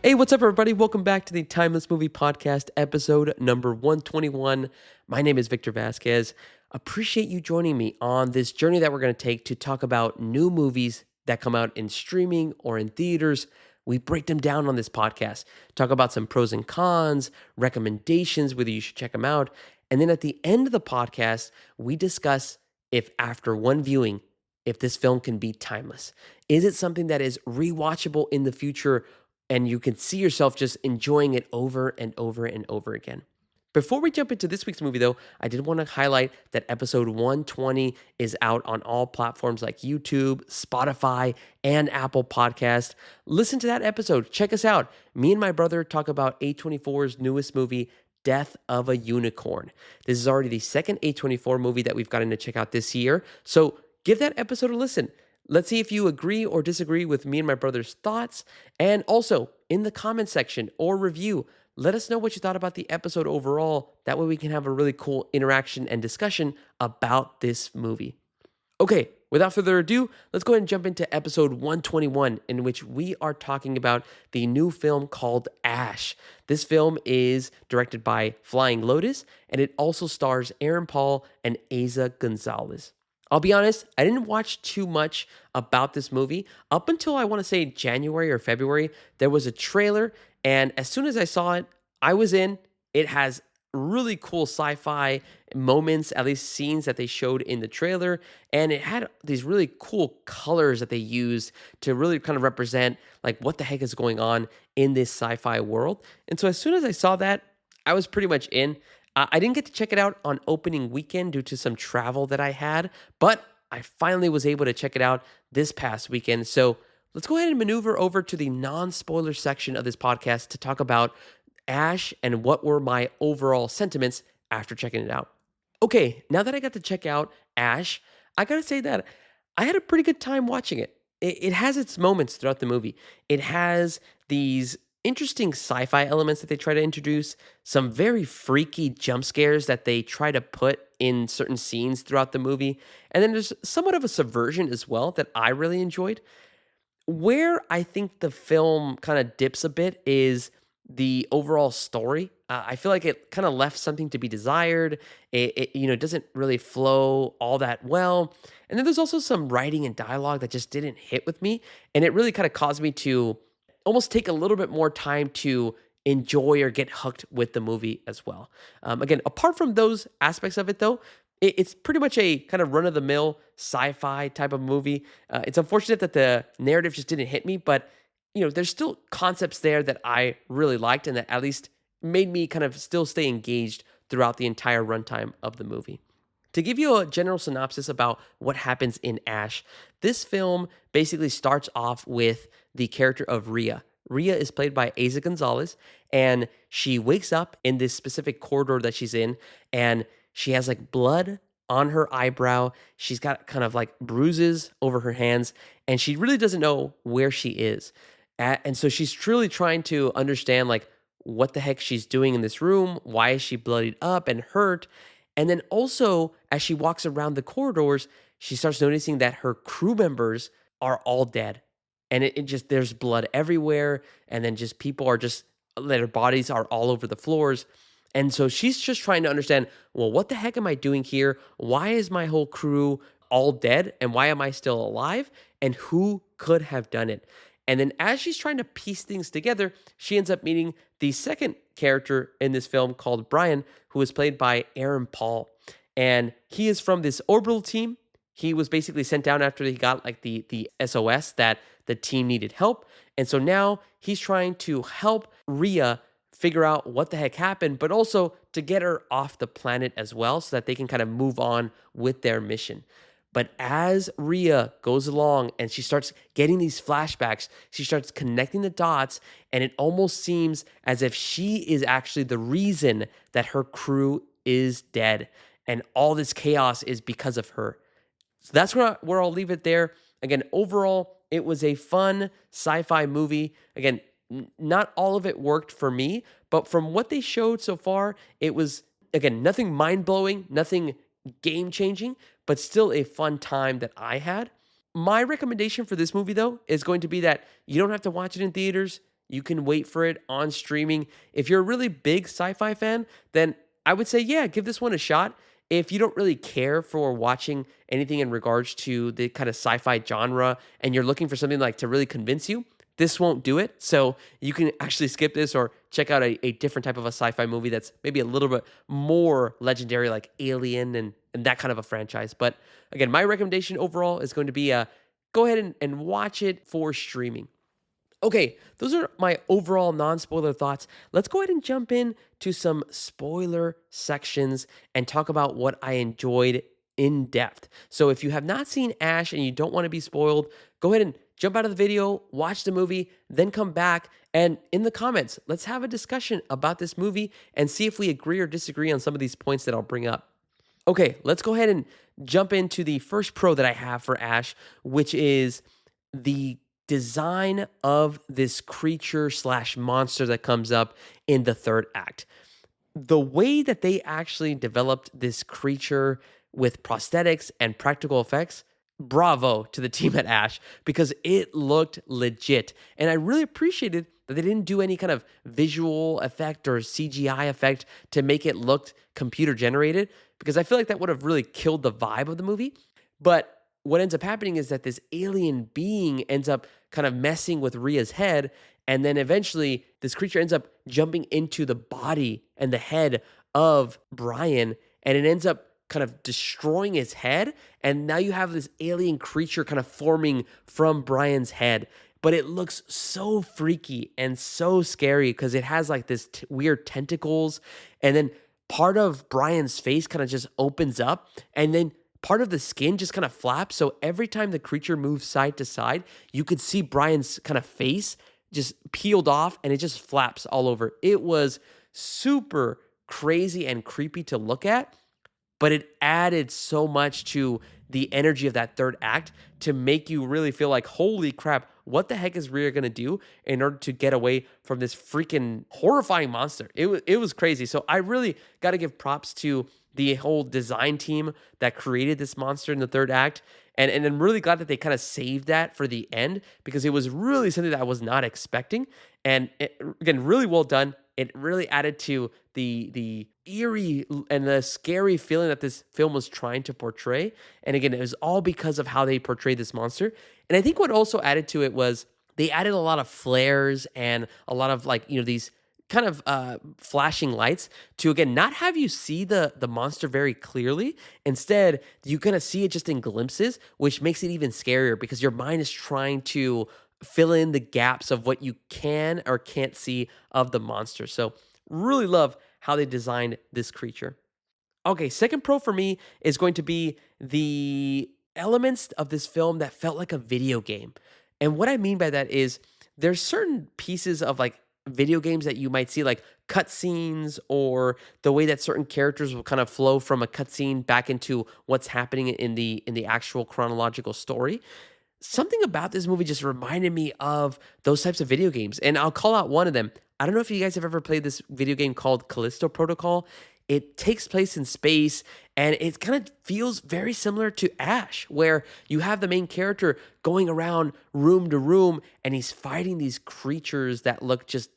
Hey, what's up, everybody? Welcome back to the Timeless Movie Podcast, episode number 121. My name is Victor Vasquez. Appreciate you joining me on this journey that we're going to take to talk about new movies that come out in streaming or in theaters. We break them down on this podcast, talk about some pros and cons, recommendations, whether you should check them out. And then at the end of the podcast, we discuss if after one viewing, if this film can be timeless. Is it something that is rewatchable in the future? And you can see yourself just enjoying it over and over and over again. Before we jump into this week's movie, though, I did want to highlight that episode 120 is out on all platforms like YouTube, Spotify, and Apple Podcast. Listen to that episode. Check us out. Me and my brother talk about A24's newest movie, Death of a Unicorn. This is already the second A24 movie that we've gotten to check out this year. So give that episode a listen. Let's see if you agree or disagree with me and my brother's thoughts. And also, in the comment section or review, let us know what you thought about the episode overall. That way we can have a really cool interaction and discussion about this movie. Okay, without further ado, let's go ahead and jump into episode 121, in which we are talking about the new film called Ash. This film is directed by Flying Lotus, and it also stars Aaron Paul and Eiza Gonzalez. I'll be honest, I didn't watch too much about this movie. Up until I want to say January or February, there was a trailer, and as soon as I saw it, I was in. It has really cool sci-fi moments, at least scenes that they showed in the trailer, and it had these really cool colors that they used to really kind of represent like what the heck is going on in this sci-fi world. And so as soon as I saw that, I was pretty much in. I didn't get to check it out on opening weekend due to some travel that I had, but I finally was able to check it out this past weekend. So let's go ahead and maneuver over to the non-spoiler section of this podcast to talk about Ash and what were my overall sentiments after checking it out. Okay, now that I got to check out Ash, I gotta say that I had a pretty good time watching it. It has its moments throughout the movie. It has these interesting sci-fi elements that they try to introduce, some very freaky jump scares that they try to put in certain scenes throughout the movie, and then there's somewhat of a subversion as well that I really enjoyed. Where I think the film kind of dips a bit is the overall story. I feel like it kind of left something to be desired. It doesn't really flow all that well. And then there's also some writing and dialogue that just didn't hit with me. And it really kind of caused me to almost take a little bit more time to enjoy or get hooked with the movie as well. Again, apart from those aspects of it, though, it's pretty much a kind of run of the mill sci-fi type of movie. It's unfortunate that the narrative just didn't hit me, but there's still concepts there that I really liked and that at least made me kind of still stay engaged throughout the entire runtime of the movie. To give you a general synopsis about what happens in Ash, this film basically starts off with the character of Rhea. Rhea is played by Eiza Gonzalez, and she wakes up in this specific corridor that she's in, and she has like blood on her eyebrow. She's got kind of like bruises over her hands, and she really doesn't know where she is. And so she's truly trying to understand like what the heck she's doing in this room. Why is she bloodied up and hurt? And then also, as she walks around the corridors, she starts noticing that her crew members are all dead. And it just, there's blood everywhere. And then just people are just, their bodies are all over the floors. And so she's just trying to understand, well, what the heck am I doing here? Why is my whole crew all dead? And why am I still alive? And who could have done it? And then as she's trying to piece things together, she ends up meeting the second character in this film called Brian, who is played by Aaron Paul. And he is from this orbital team. He was basically sent down after he got like the SOS that the team needed help. And so now he's trying to help Rhea figure out what the heck happened, but also to get her off the planet as well so that they can kind of move on with their mission. But as Rhea goes along and she starts getting these flashbacks, she starts connecting the dots, and it almost seems as if she is actually the reason that her crew is dead. And all this chaos is because of her. So that's where I'll leave it there. Again, overall, it was a fun sci-fi movie. Again, not all of it worked for me, but from what they showed so far, it was, again, nothing mind-blowing, nothing game-changing, but still a fun time that I had. My recommendation for this movie, though, is going to be that you don't have to watch it in theaters. You can wait for it on streaming. If you're a really big sci-fi fan, then I would say, yeah, give this one a shot. If you don't really care for watching anything in regards to the kind of sci-fi genre and you're looking for something like to really convince you, this won't do it. So you can actually skip this or check out a different type of a sci-fi movie that's maybe a little bit more legendary, like Alien and that kind of a franchise. But again, my recommendation overall is going to be go ahead and watch it for streaming. Okay, those are my overall non-spoiler thoughts. Let's go ahead and jump in to some spoiler sections and talk about what I enjoyed in depth. So if you have not seen Ash and you don't want to be spoiled, go ahead and jump out of the video, watch the movie, then come back and in the comments, let's have a discussion about this movie and see if we agree or disagree on some of these points that I'll bring up. Okay, let's go ahead and jump into the first pro that I have for Ash, which is the design of this creature slash monster that comes up in the third act. The way that they actually developed this creature with prosthetics and practical effects, bravo to the team at Ash because it looked legit. And I really appreciated that they didn't do any kind of visual effect or CGI effect to make it look computer generated because I feel like that would have really killed the vibe of the movie. But what ends up happening is that this alien being ends up kind of messing with Rhea's head. And then eventually, this creature ends up jumping into the body and the head of Brian. And it ends up kind of destroying his head. And now you have this alien creature kind of forming from Brian's head. But it looks so freaky and so scary because it has like this weird tentacles. And then part of Brian's face kind of just opens up. And then part of the skin just kind of flaps. So every time the creature moves side to side, you could see Brian's kind of face just peeled off and it just flaps all over. It was super crazy and creepy to look at, but it added so much to the energy of that third act to make you really feel like, holy crap, what the heck is Rhea going to do in order to get away from this freaking horrifying monster? It was crazy. So I really got to give props to the whole design team that created this monster in the third act. And I'm really glad that they kind of saved that for the end because it was really something that I was not expecting. And again, really well done. It really added to the eerie and the scary feeling that this film was trying to portray. And again, it was all because of how they portrayed this monster. And I think what also added to it was they added a lot of flares and a lot of like, these kind of flashing lights to again not have you see the monster very clearly. Instead, you kind of see it just in glimpses, which makes it even scarier because your mind is trying to fill in the gaps of what you can or can't see of the monster. So really love how they designed this creature. Okay, second pro for me is going to be the elements of this film that felt like a video game. And what I mean by that is there's certain pieces of like video games that you might see like cutscenes or the way that certain characters will kind of flow from a cutscene back into what's happening in the actual chronological story. Something about this movie just reminded me of those types of video games. And I'll call out one of them. I don't know if you guys have ever played this video game called Callisto Protocol. It takes place in space and it kind of feels very similar to Ash, where you have the main character going around room to room and he's fighting these creatures that look just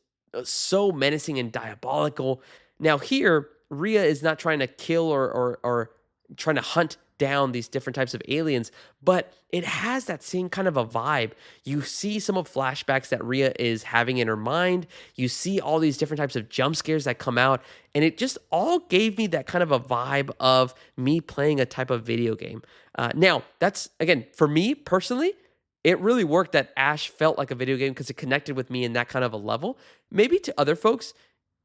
so menacing and diabolical. Now, here, Rhea is not trying to kill or trying to hunt down these different types of aliens, but it has that same kind of a vibe. You see some of flashbacks that Rhea is having in her mind. You see all these different types of jump scares that come out, and it just all gave me that kind of a vibe of me playing a type of video game. Now, that's, again, for me personally, it really worked that Ash felt like a video game because it connected with me in that kind of a level. Maybe to other folks,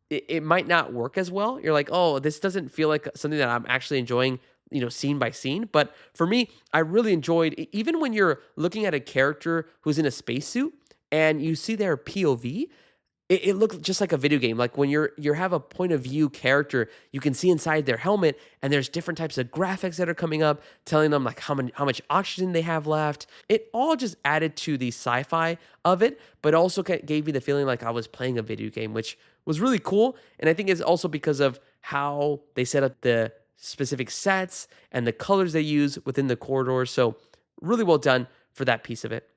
it might not work as well. You're like, oh, this doesn't feel like something that I'm actually enjoying, scene by scene. But for me, I really enjoyed, even when you're looking at a character who's in a spacesuit and you see their POV, it looked just like a video game. Like when you have a point of view character, you can see inside their helmet, and there's different types of graphics that are coming up, telling them like how much oxygen they have left. It all just added to the sci-fi of it, but also gave me the feeling like I was playing a video game, which was really cool. And I think it's also because of how they set up the specific sets and the colors they use within the corridors. So really well done for that piece of it.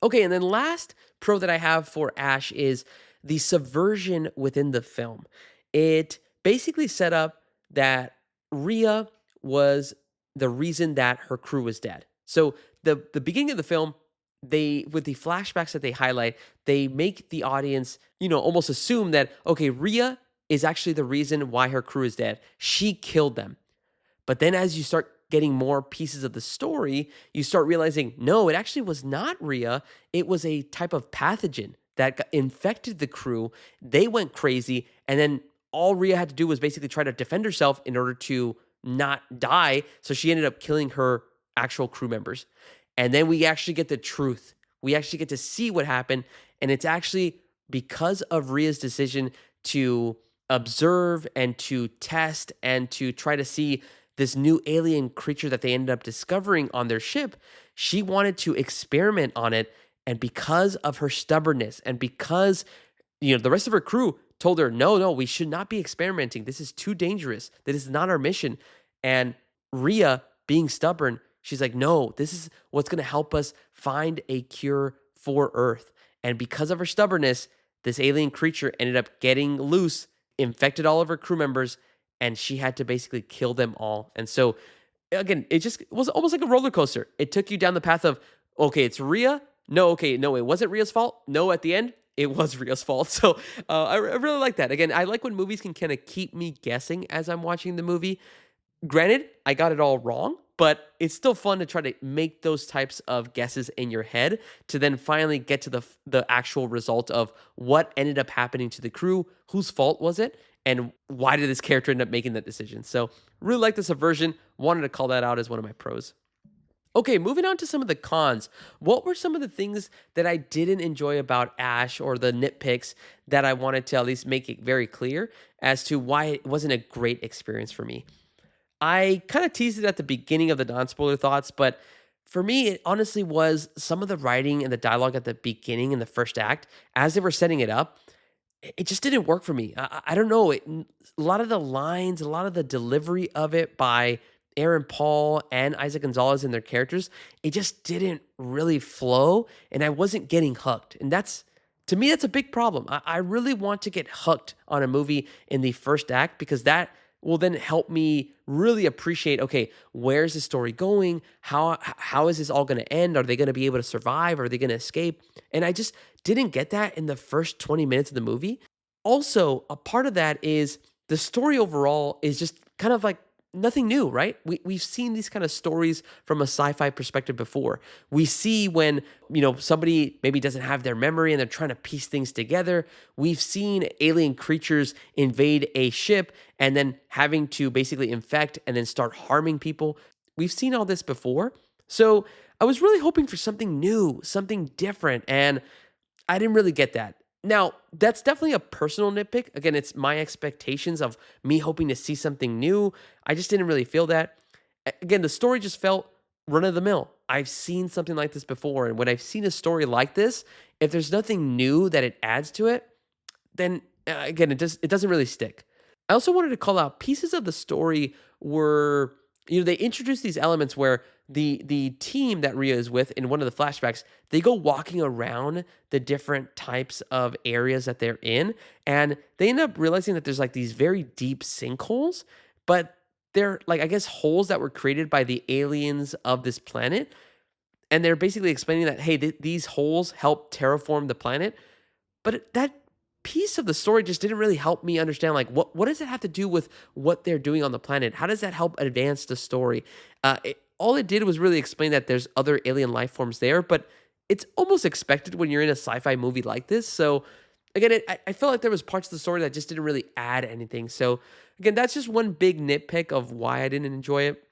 Okay, and then last pro that I have for Ash is the subversion within the film. It basically set up that Rhea was the reason that her crew was dead. So the beginning of the film, they with the flashbacks that they highlight, they make the audience, almost assume that okay, Rhea is actually the reason why her crew is dead. She killed them. But then as you start getting more pieces of the story, you start realizing, no, it actually was not Rhea. It was a type of pathogen that infected the crew. They went crazy. And then all Rhea had to do was basically try to defend herself in order to not die. So she ended up killing her actual crew members. And then we actually get the truth. We actually get to see what happened. And it's actually because of Rhea's decision to observe and to test and to try to see this new alien creature that they ended up discovering on their ship. She wanted to experiment on it. And because of her stubbornness and because, the rest of her crew told her, no, no, we should not be experimenting. This is too dangerous. That is not our mission. And Rhea, being stubborn, she's like, no, this is what's going to help us find a cure for Earth. And because of her stubbornness, this alien creature ended up getting loose, infected all of her crew members, and she had to basically kill them all. And so, again, it just was almost like a roller coaster. It took you down the path of, okay, it's Rhea. No, okay, no, it wasn't Rhea's fault. No, at the end, it was Rhea's fault. So I really like that. Again, I like when movies can kind of keep me guessing as I'm watching the movie. Granted, I got it all wrong, but it's still fun to try to make those types of guesses in your head to then finally get to the actual result of what ended up happening to the crew, whose fault was it, and why did this character end up making that decision. So really like the subversion. Wanted to call that out as one of my pros. Okay, moving on to some of the cons. What were some of the things that I didn't enjoy about Ash or the nitpicks that I wanted to at least make it very clear as to why it wasn't a great experience for me? I kind of teased it at the beginning of the non-spoiler thoughts, but for me, it honestly was some of the writing and the dialogue at the beginning in the first act as they were setting it up. It just didn't work for me. I don't know. A lot of the lines, a lot of the delivery of it by Aaron Paul and Isaac Gonzalez and their characters, it just didn't really flow, and I wasn't getting hooked. And to me, that's a big problem. I really want to get hooked on a movie in the first act because that will then help me really appreciate, okay, where's the story going? How is this all going to end? Are they going to be able to survive? Are they going to escape? And I just didn't get that in the first 20 minutes of the movie. Also, a part of that is the story overall is just kind of like nothing new, right? We've seen these kind of stories from a sci-fi perspective before. We see when, somebody maybe doesn't have their memory and they're trying to piece things together. We've seen alien creatures invade a ship and then having to basically infect and then start harming people. We've seen all this before. So I was really hoping for something new, something different, and I didn't really get that. Now, that's definitely a personal nitpick. Again, it's my expectations of me hoping to see something new. I just didn't really feel that. Again, the story just felt run of the mill. I've seen something like this before. And when I've seen a story like this, if there's nothing new that it adds to it, then again, it doesn't really stick. I also wanted to call out pieces of the story were, they introduced these elements where the team that Rhea is with in one of the flashbacks, they go walking around the different types of areas that they're in, and they end up realizing that there's like these very deep sinkholes, but they're like, I guess, holes that were created by the aliens of this planet. And they're basically explaining that, hey, these holes help terraform the planet. But that piece of the story just didn't really help me understand, like, what does it have to do with what they're doing on the planet? How does that help advance the story? All it did was really explain that there's other alien life forms there, but it's almost expected when you're in a sci-fi movie like this. So again, I felt like there was parts of the story that just didn't really add anything. So again, that's just one big nitpick of why I didn't enjoy it.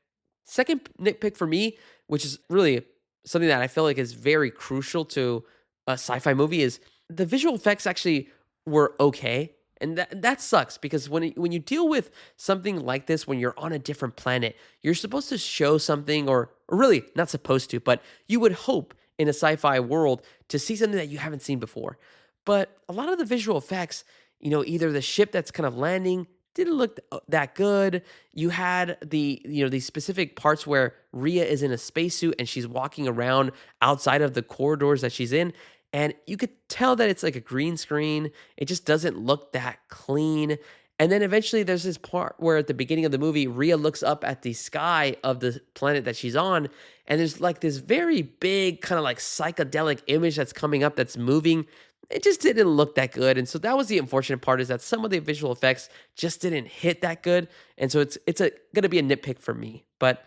Second nitpick for me, which is really something that I feel like is very crucial to a sci-fi movie, is the visual effects actually were okay. And that sucks because when you deal with something like this, when you're on a different planet, you're supposed to show something, or really not supposed to, but you would hope in a sci-fi world to see something that you haven't seen before. But a lot of the visual effects, either the ship that's kind of landing, didn't look that good. You had these specific parts where Rhea is in a spacesuit and she's walking around outside of the corridors that she's in, and you could tell that it's like a green screen. It just doesn't look that clean. And then eventually there's this part where at the beginning of the movie, Rhea looks up at the sky of the planet that she's on, and there's like this very big kind of like psychedelic image that's coming up that's moving. It just didn't look that good. And so that was the unfortunate part, is that some of the visual effects just didn't hit that good. And so it's gonna be a nitpick for me. But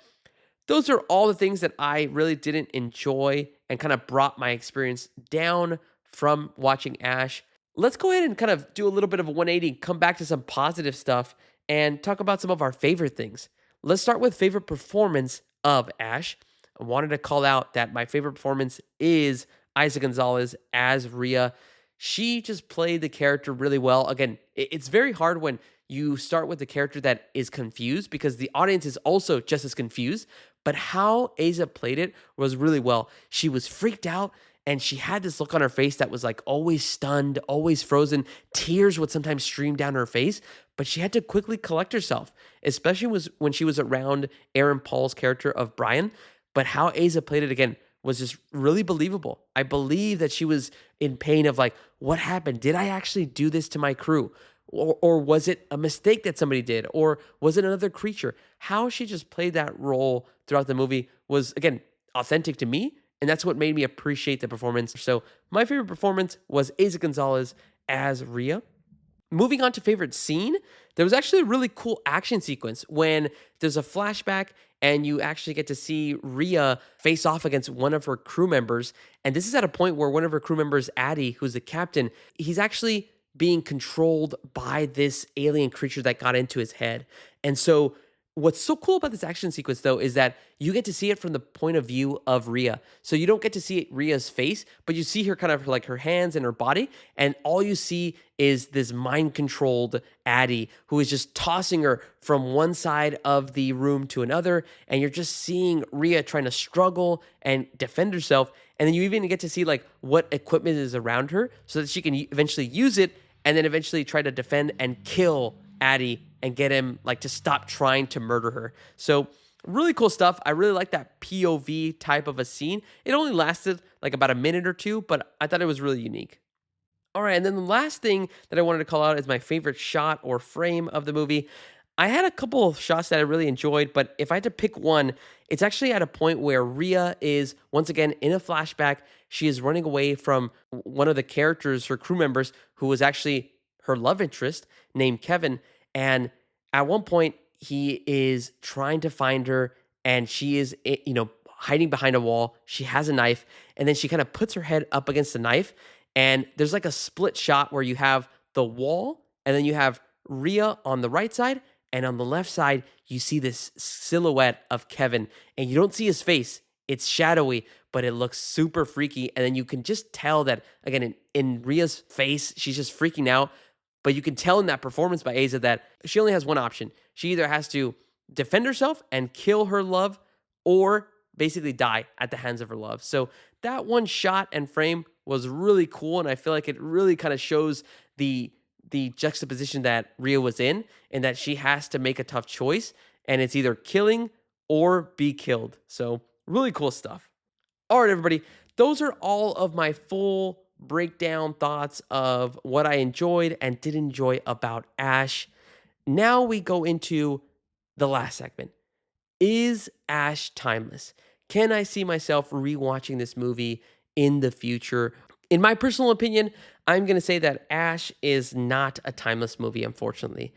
those are all the things that I really didn't enjoy and kind of brought my experience down from watching Ash. Let's go ahead and kind of do a little bit of a 180, come back to some positive stuff, and talk about some of our favorite things. Let's start with favorite performance of Ash. I wanted to call out that my favorite performance is Isa Gonzalez as Rhea. She just played the character really well. Again, it's very hard when you start with a character that is confused, because the audience is also just as confused. But how Asa played it was really well. She was freaked out, and she had this look on her face that was like always stunned, always frozen. Tears would sometimes stream down her face, but she had to quickly collect herself, especially when she was around Aaron Paul's character of Brian. But how Asa played it again was just really believable. I believe that she was in pain of like, what happened? Did I actually do this to my crew? Or was it a mistake that somebody did? Or was it another creature? How she just played that role throughout the movie was, again, authentic to me. And that's what made me appreciate the performance. So my favorite performance was Asa Gonzalez as Rhea. Moving on to favorite scene, there was actually a really cool action sequence when there's a flashback and you actually get to see Rhea face off against one of her crew members. And this is at a point where one of her crew members, Addie, who's the captain, he's actually being controlled by this alien creature that got into his head. And so what's so cool about this action sequence, though, is that you get to see it from the point of view of Rhea. So you don't get to see Rhea's face, but you see her kind of like her hands and her body, and all you see is this mind-controlled Addie who is just tossing her from one side of the room to another, and you're just seeing Rhea trying to struggle and defend herself, and then you even get to see like what equipment is around her so that she can eventually use it, and then eventually try to defend and kill Addie and get him like to stop trying to murder her. So really cool stuff. I really like that POV type of a scene. It only lasted like about a minute or two, but I thought it was really unique. All right, and then the last thing that I wanted to call out is my favorite shot or frame of the movie. I had a couple of shots that I really enjoyed, but if I had to pick one, it's actually at a point where Rhea is once again in a flashback. She is running away from one of the characters, her crew members, who was actually her love interest named Kevin. And at one point, he is trying to find her, and she is, hiding behind a wall. She has a knife, and then she kind of puts her head up against the knife. And there's like a split shot where you have the wall, and then you have Rhea on the right side, and on the left side, you see this silhouette of Kevin, and you don't see his face. It's shadowy, but it looks super freaky. And then you can just tell that, again, in Rhea's face, she's just freaking out. But you can tell in that performance by Asa that she only has one option. She either has to defend herself and kill her love, or basically die at the hands of her love. So that one shot and frame was really cool, and I feel like it really kind of shows the juxtaposition that Rhea was in, and that she has to make a tough choice, and it's either killing or be killed. So really cool stuff. All right, everybody, those are all of my full breakdown thoughts of what I enjoyed and didn't enjoy about Ash. Now we go into the last segment. Is Ash timeless? Can I see myself rewatching this movie in the future? In my personal opinion, I'm going to say that Ash is not a timeless movie, unfortunately.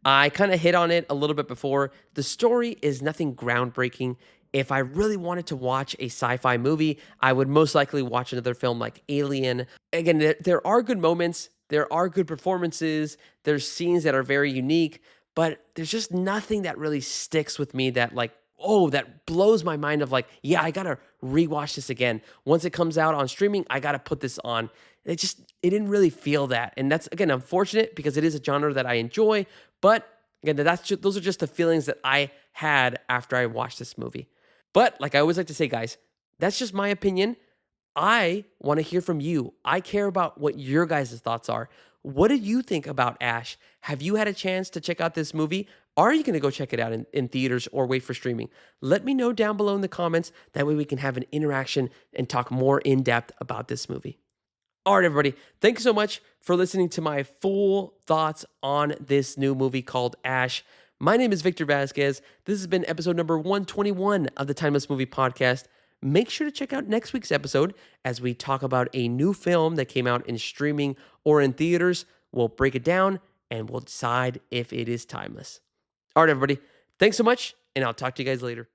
I kind of hit on it a little bit before. The story is nothing groundbreaking. If I really wanted to watch a sci-fi movie, I would most likely watch another film like Alien. Again, there are good moments, there are good performances, there's scenes that are very unique, but there's just nothing that really sticks with me that like, oh, that blows my mind of like, yeah, I gotta rewatch this again. Once it comes out on streaming, I gotta put this on. It didn't really feel that. And that's, again, unfortunate because it is a genre that I enjoy. But again, those are just the feelings that I had after I watched this movie. But like I always like to say, guys, that's just my opinion. I want to hear from you. I care about what your guys' thoughts are. What did you think about Ash? Have you had a chance to check out this movie? Are you going to go check it out in theaters or wait for streaming? Let me know down below in the comments. That way we can have an interaction and talk more in depth about this movie. All right, everybody. Thanks so much for listening to my full thoughts on this new movie called Ash. My name is Victor Vasquez. This has been episode number 121 of the Timeless Movie Podcast. Make sure to check out next week's episode as we talk about a new film that came out in streaming or in theaters. We'll break it down and we'll decide if it is timeless. All right, everybody. Thanks so much, and I'll talk to you guys later.